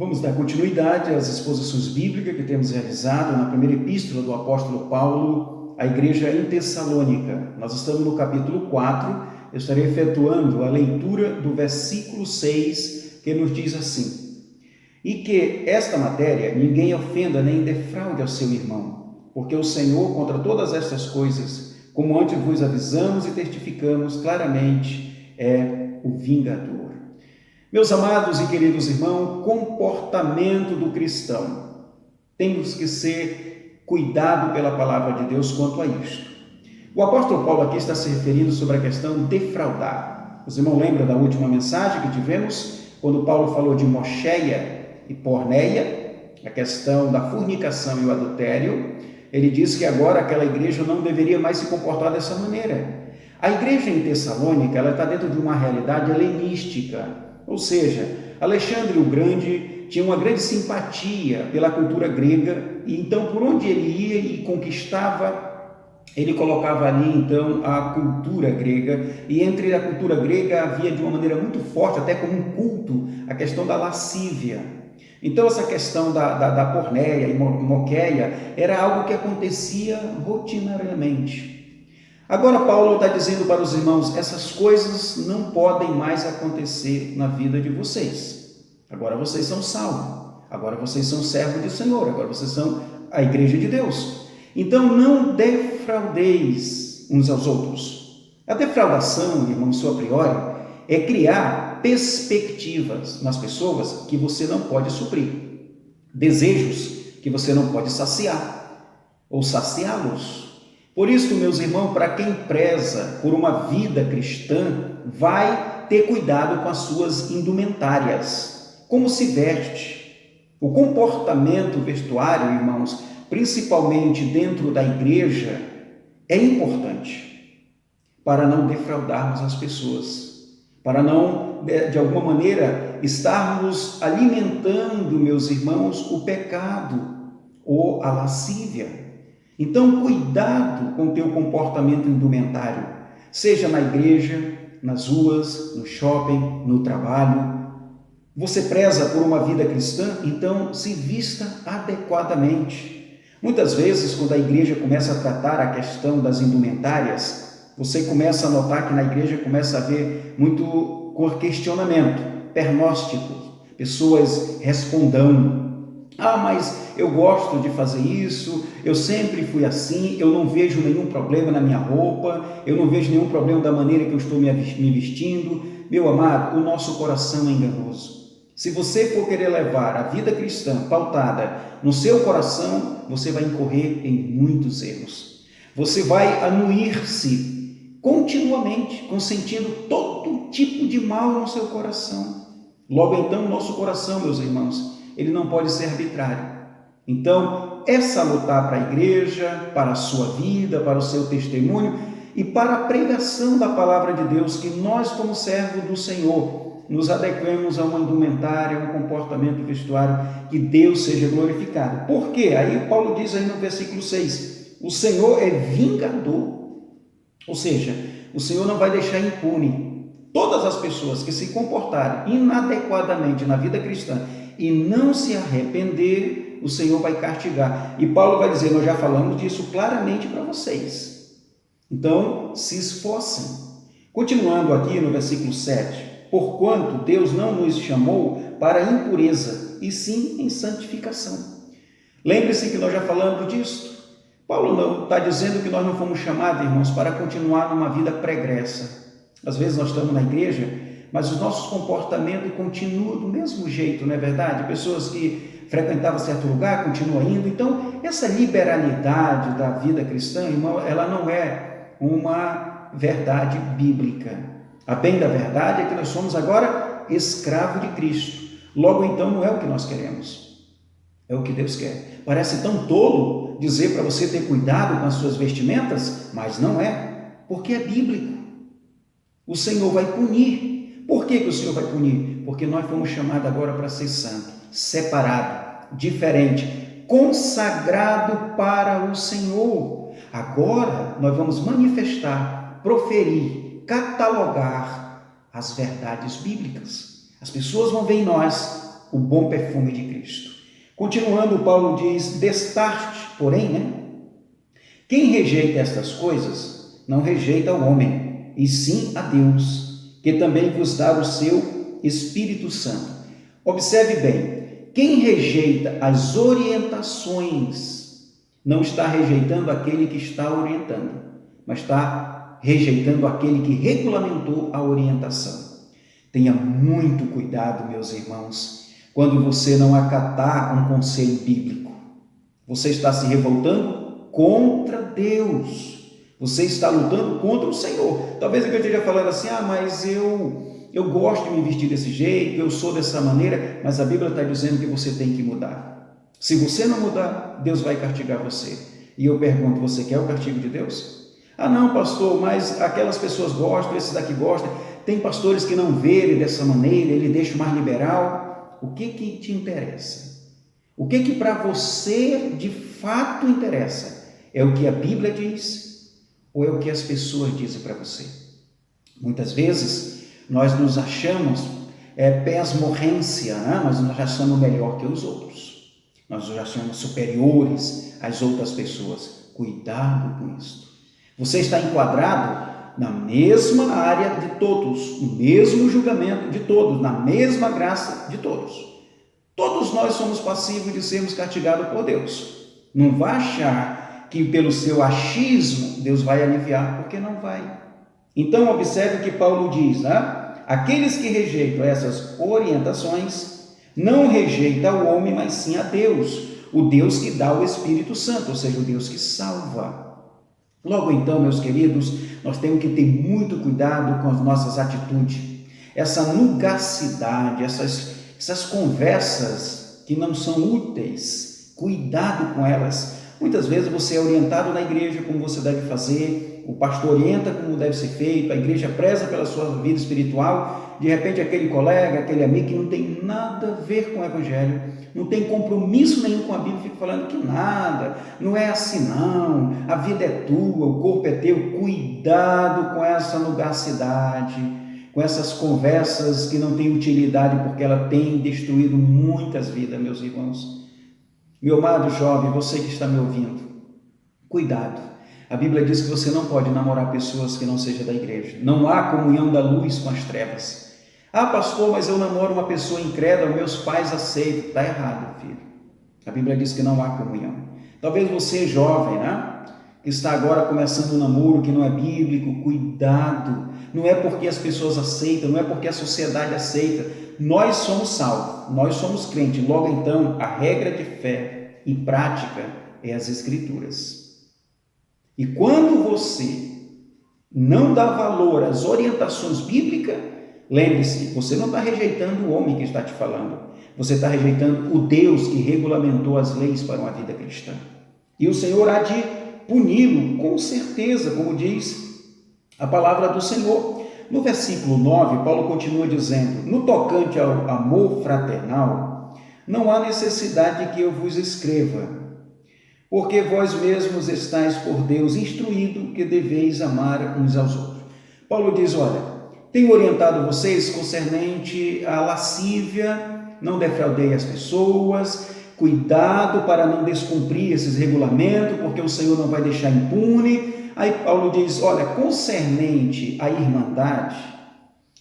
Vamos dar continuidade às exposições bíblicas que temos realizado na primeira epístola do apóstolo Paulo à igreja em Tessalônica. Nós estamos no capítulo 4, eu estarei efetuando a leitura do versículo 6, que nos diz assim: E que esta matéria ninguém ofenda nem defraude ao seu irmão, porque o Senhor, contra todas estas coisas, como antes vos avisamos e testificamos claramente, é o vingador. Meus amados e queridos irmãos, comportamento do cristão. Temos que ser cuidado pela palavra de Deus quanto a isto. O apóstolo Paulo aqui está se referindo sobre a questão de defraudar. Os irmãos lembram da última mensagem que tivemos, quando Paulo falou de mocheia e porneia, a questão da fornicação e o adultério. Ele disse que agora aquela igreja não deveria mais se comportar dessa maneira. A igreja em Tessalônica, ela está dentro de uma realidade helenística. Ou seja, Alexandre o Grande tinha uma grande simpatia pela cultura grega, e então por onde ele ia e conquistava, ele colocava ali então a cultura grega, e entre a cultura grega havia de uma maneira muito forte, até como um culto, a questão da lascívia. Então essa questão da porneia e moqueia era algo que acontecia rotinariamente. Agora Paulo está dizendo para os irmãos, essas coisas não podem mais acontecer na vida de vocês. Agora vocês são salvos, agora vocês são servos do Senhor, agora vocês são a igreja de Deus. Então não defraudeis uns aos outros. A defraudação, irmãos, sua priori, é criar perspectivas nas pessoas que você não pode suprir, desejos que você não pode saciar ou saciá-los. Por isso, meus irmãos, para quem preza por uma vida cristã, vai ter cuidado com as suas indumentárias, como se veste. O comportamento vestuário, irmãos, principalmente dentro da igreja, é importante para não defraudarmos as pessoas, para não, de alguma maneira, estarmos alimentando, meus irmãos, o pecado ou a lascívia. Então, cuidado com o teu comportamento indumentário, seja na igreja, nas ruas, no shopping, no trabalho. Você preza por uma vida cristã, então se vista adequadamente. Muitas vezes, quando a igreja começa a tratar a questão das indumentárias, você começa a notar que na igreja começa a haver muito questionamento, pernóstico, pessoas respondendo. Mas eu gosto de fazer isso, eu sempre fui assim, eu não vejo nenhum problema na minha roupa, eu não vejo nenhum problema da maneira que eu estou me vestindo. Meu amado, o nosso coração é enganoso. Se você for querer levar a vida cristã pautada no seu coração, você vai incorrer em muitos erros. Você vai anuir-se continuamente, consentindo todo tipo de mal no seu coração. Logo então, o nosso coração, meus irmãos, ele não pode ser arbitrário. Então, é salutar para a igreja, para a sua vida, para o seu testemunho e para a pregação da palavra de Deus, que nós, como servos do Senhor, nos adequemos a uma indumentária, a um comportamento vestuário, que Deus seja glorificado. Por quê? Aí Paulo diz aí no versículo 6, o Senhor é vingador, ou seja, o Senhor não vai deixar impune todas as pessoas que se comportarem inadequadamente na vida cristã e não se arrepender, o Senhor vai castigar. E Paulo vai dizer, nós já falamos disso claramente para vocês. Então, se esforcem. Continuando aqui no versículo 7, porquanto Deus não nos chamou para impureza, e sim em santificação. Lembre-se que nós já falamos disso. Paulo não está dizendo que nós não fomos chamados, irmãos, para continuar numa vida pregressa. Às vezes nós estamos na igreja, mas os nossos comportamentos continuam do mesmo jeito, não é verdade? Pessoas que frequentavam certo lugar continuam indo. Então, essa liberalidade da vida cristã, irmão, ela não é uma verdade bíblica. A bem da verdade é que nós somos agora escravos de Cristo. Logo então, não é o que nós queremos, é o que Deus quer. Parece tão tolo dizer para você ter cuidado com as suas vestimentas, mas não é, porque é bíblico. O Senhor vai punir. Por que o Senhor vai punir? Porque nós fomos chamados agora para ser santo, separado, diferente, consagrado para o Senhor. Agora nós vamos manifestar, proferir, catalogar as verdades bíblicas. As pessoas vão ver em nós o bom perfume de Cristo. Continuando, Paulo diz, destarte, porém, quem rejeita estas coisas, não rejeita o homem, e sim a Deus, que também vos dá o seu Espírito Santo. Observe bem, quem rejeita as orientações, não está rejeitando aquele que está orientando, mas está rejeitando aquele que regulamentou a orientação. Tenha muito cuidado, meus irmãos, quando você não acatar um conselho bíblico. Você está se revoltando contra Deus. Você está lutando contra o Senhor. Talvez eu esteja falando assim, mas eu gosto de me vestir desse jeito, eu sou dessa maneira, mas a Bíblia está dizendo que você tem que mudar. Se você não mudar, Deus vai castigar você. E eu pergunto, você quer o castigo de Deus? Não, pastor, mas aquelas pessoas gostam, esses daqui gostam. Tem pastores que não veem dessa maneira, ele deixa mais liberal. O que te interessa? O que para você de fato interessa? É o que a Bíblia diz ou é o que as pessoas dizem para você? Muitas vezes nós nos achamos pés morrência, nós nos achamos melhor que os outros. Nós nos achamos superiores às outras pessoas. Cuidado com isso. Você está enquadrado na mesma área de todos, no mesmo julgamento de todos, na mesma graça de todos. Todos nós somos passíveis de sermos castigados por Deus. Não vá achar que pelo seu achismo Deus vai aliviar, porque não vai. Então observe o que Paulo diz, aqueles que rejeitam essas orientações, não rejeitam o homem, mas sim a Deus, o Deus que dá o Espírito Santo, ou seja, o Deus que salva. Logo então, meus queridos, nós temos que ter muito cuidado com as nossas atitudes. Essa nugacidade, essas conversas que não são úteis, cuidado com elas. Muitas vezes você é orientado na igreja como você deve fazer, o pastor orienta como deve ser feito, a igreja preza pela sua vida espiritual, de repente aquele colega, aquele amigo que não tem nada a ver com o evangelho, não tem compromisso nenhum com a Bíblia, fica falando que nada, não é assim não, a vida é tua, o corpo é teu. Cuidado com essa nugacidade, com essas conversas que não têm utilidade, porque ela tem destruído muitas vidas, meus irmãos. Meu amado jovem, você que está me ouvindo, cuidado. A Bíblia diz que você não pode namorar pessoas que não sejam da igreja. Não há comunhão da luz com as trevas. Pastor, mas eu namoro uma pessoa incrédula, meus pais aceitam. Está errado, filho. A Bíblia diz que não há comunhão. Talvez você, jovem, que está agora começando um namoro que não é bíblico, cuidado. Não é porque as pessoas aceitam, não é porque a sociedade aceita. Nós somos salvos, nós somos crentes. Logo então, a regra de fé e prática é as Escrituras. E quando você não dá valor às orientações bíblicas, lembre-se, você não está rejeitando o homem que está te falando, você está rejeitando o Deus que regulamentou as leis para uma vida cristã. E o Senhor há de puni-lo, com certeza, como diz a palavra do Senhor. No versículo 9, Paulo continua dizendo, no tocante ao amor fraternal, não há necessidade que eu vos escreva, porque vós mesmos estáis por Deus instruído que deveis amar uns aos outros. Paulo diz, olha, tenho orientado vocês concernente à lascívia, não defraudei as pessoas, cuidado para não descumprir esses regulamentos, porque o Senhor não vai deixar impune. Aí Paulo diz, olha, concernente à irmandade,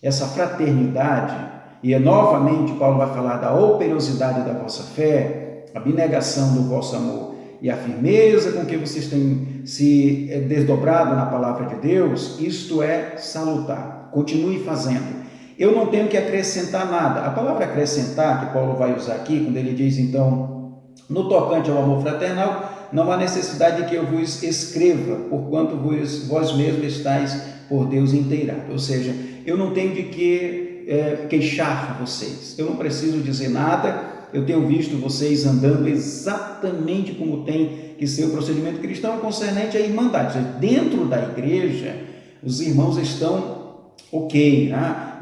essa fraternidade, e novamente Paulo vai falar da operosidade da vossa fé, a abnegação do vosso amor, e a firmeza com que vocês têm se desdobrado na palavra de Deus, isto é salutar. Continue fazendo. Eu não tenho que acrescentar nada. A palavra acrescentar, que Paulo vai usar aqui, quando ele diz, então, no tocante ao amor fraternal, não há necessidade que eu vos escreva, porquanto vós mesmos estáis por Deus inteirados. Ou seja, eu não tenho de que queixar vocês. Eu não preciso dizer nada. Eu tenho visto vocês andando exatamente como tem que ser o procedimento cristão concernente à irmandade. Dentro da igreja, os irmãos estão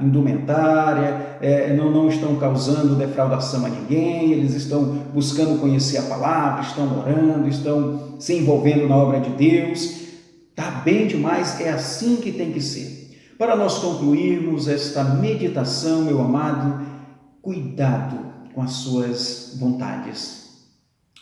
indumentária, não estão causando defraudação a ninguém, eles estão buscando conhecer a palavra, estão orando, estão se envolvendo na obra de Deus. Está bem demais, é assim que tem que ser. Para nós concluirmos esta meditação, meu amado, cuidado com as suas vontades.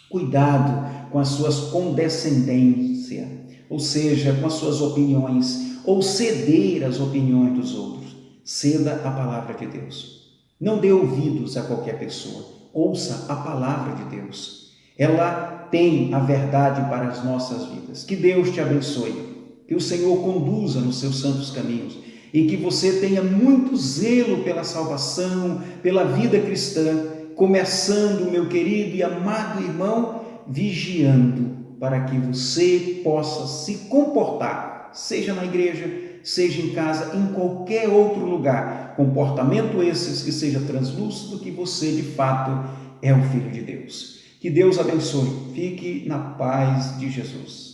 Cuidado com as suas condescendências, ou seja, com as suas opiniões, ou ceder às opiniões dos outros. Ceda à palavra de Deus. Não dê ouvidos a qualquer pessoa. Ouça a palavra de Deus. Ela tem a verdade para as nossas vidas. Que Deus te abençoe. Que o Senhor conduza nos seus santos caminhos e que você tenha muito zelo pela salvação, pela vida cristã, começando, meu querido e amado irmão, vigiando para que você possa se comportar, seja na igreja, seja em casa, em qualquer outro lugar. Comportamento esses que seja translúcido que você de fato é o Filho de Deus. Que Deus abençoe. Fique na paz de Jesus.